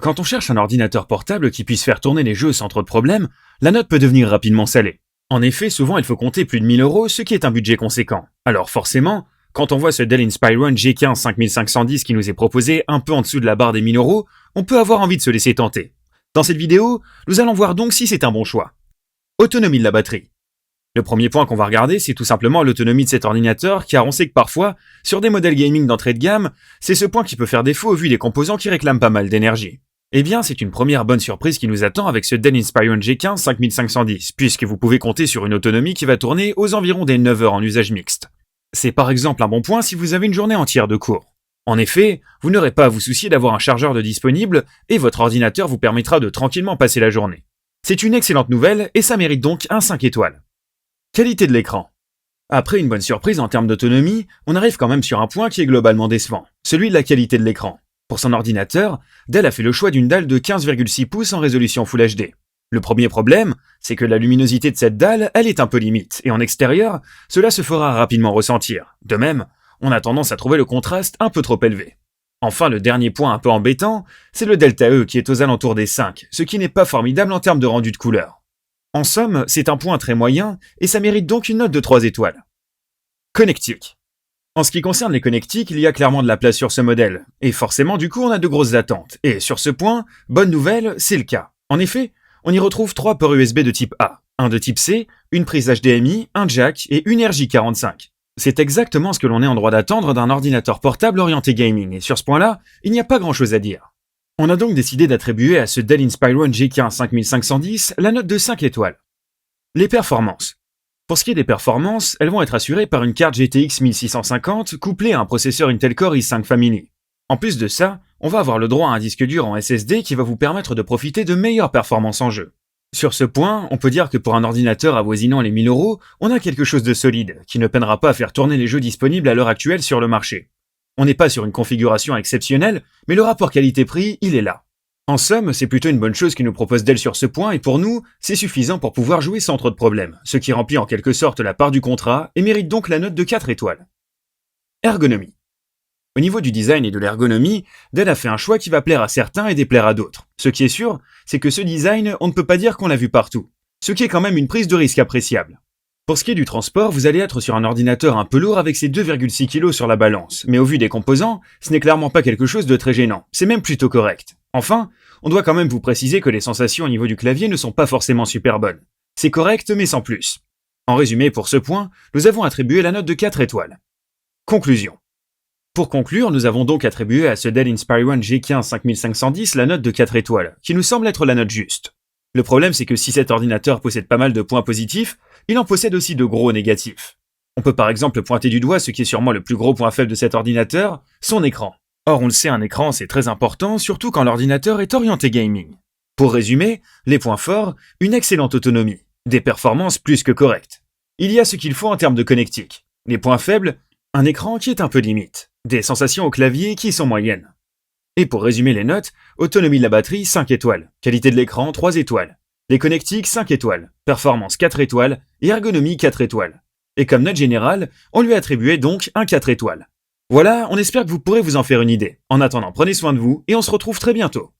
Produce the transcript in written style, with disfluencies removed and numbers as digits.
Quand on cherche un ordinateur portable qui puisse faire tourner les jeux sans trop de problèmes, la note peut devenir rapidement salée. En effet, souvent il faut compter plus de 1000 €, ce qui est un budget conséquent. Alors forcément, quand on voit ce Dell Inspiron G15 5510 qui nous est proposé un peu en dessous de la barre des 1000 €, on peut avoir envie de se laisser tenter. Dans cette vidéo, nous allons voir donc si c'est un bon choix. Autonomie de la batterie. Le premier point qu'on va regarder, c'est tout simplement l'autonomie de cet ordinateur, car on sait que parfois, sur des modèles gaming d'entrée de gamme, c'est ce point qui peut faire défaut au vu des composants qui réclament pas mal d'énergie. Eh bien, c'est une première bonne surprise qui nous attend avec ce Dell Inspiron G15 5510, puisque vous pouvez compter sur une autonomie qui va tourner aux environs des 9 heures en usage mixte. C'est par exemple un bon point si vous avez une journée entière de cours. En effet, vous n'aurez pas à vous soucier d'avoir un chargeur de disponible et votre ordinateur vous permettra de tranquillement passer la journée. C'est une excellente nouvelle et ça mérite donc un 5 étoiles. Qualité de l'écran. Après une bonne surprise en termes d'autonomie, on arrive quand même sur un point qui est globalement décevant, celui de la qualité de l'écran. Pour son ordinateur, Dell a fait le choix d'une dalle de 15,6 pouces en résolution Full HD. Le premier problème, c'est que la luminosité de cette dalle, elle est un peu limite, et en extérieur, cela se fera rapidement ressentir. De même, on a tendance à trouver le contraste un peu trop élevé. Enfin, le dernier point un peu embêtant, c'est le delta E qui est aux alentours des 5, ce qui n'est pas formidable en termes de rendu de couleur. En somme, c'est un point très moyen, et ça mérite donc une note de 3 étoiles. Connectique. En ce qui concerne les connectiques, il y a clairement de la place sur ce modèle, et forcément du coup on a de grosses attentes, et sur ce point, bonne nouvelle, c'est le cas. En effet, on y retrouve 3 ports USB de type A, un de type C, une prise HDMI, un jack et une RJ45. C'est exactement ce que l'on est en droit d'attendre d'un ordinateur portable orienté gaming, et sur ce point-là, il n'y a pas grand-chose à dire. On a donc décidé d'attribuer à ce Dell Inspiron G15 5510 la note de 5 étoiles. Les performances. Pour ce qui est des performances, elles vont être assurées par une carte GTX 1650 couplée à un processeur Intel Core i5 Family. En plus de ça, on va avoir le droit à un disque dur en SSD qui va vous permettre de profiter de meilleures performances en jeu. Sur ce point, on peut dire que pour un ordinateur avoisinant les 1000 €, on a quelque chose de solide, qui ne peinera pas à faire tourner les jeux disponibles à l'heure actuelle sur le marché. On n'est pas sur une configuration exceptionnelle, mais le rapport qualité-prix, il est là. En somme, c'est plutôt une bonne chose qui nous propose Dell sur ce point, et pour nous, c'est suffisant pour pouvoir jouer sans trop de problèmes, ce qui remplit en quelque sorte la part du contrat, et mérite donc la note de 4 étoiles. Ergonomie. Au niveau du design et de l'ergonomie, Dell a fait un choix qui va plaire à certains et déplaire à d'autres. Ce qui est sûr, c'est que ce design, on ne peut pas dire qu'on l'a vu partout, ce qui est quand même une prise de risque appréciable. Pour ce qui est du transport, vous allez être sur un ordinateur un peu lourd avec ses 2,6 kg sur la balance, mais au vu des composants, ce n'est clairement pas quelque chose de très gênant, c'est même plutôt correct. Enfin, on doit quand même vous préciser que les sensations au niveau du clavier ne sont pas forcément super bonnes. C'est correct, mais sans plus. En résumé, pour ce point, nous avons attribué la note de 4 étoiles. Conclusion. Pour conclure, nous avons donc attribué à ce Dell Inspiron G15 5510 la note de 4 étoiles, qui nous semble être la note juste. Le problème, c'est que si cet ordinateur possède pas mal de points positifs, il en possède aussi de gros négatifs. On peut par exemple pointer du doigt ce qui est sûrement le plus gros point faible de cet ordinateur, son écran. Or, on le sait, un écran, c'est très important, surtout quand l'ordinateur est orienté gaming. Pour résumer, les points forts, une excellente autonomie, des performances plus que correctes. Il y a ce qu'il faut en termes de connectique. Les points faibles, un écran qui est un peu limite, des sensations au clavier qui sont moyennes. Et pour résumer les notes, autonomie de la batterie 5 étoiles, qualité de l'écran 3 étoiles, les connectiques 5 étoiles, performance 4 étoiles et ergonomie 4 étoiles. Et comme note générale, on lui a attribué donc un 4 étoiles. Voilà, on espère que vous pourrez vous en faire une idée. En attendant, prenez soin de vous et on se retrouve très bientôt.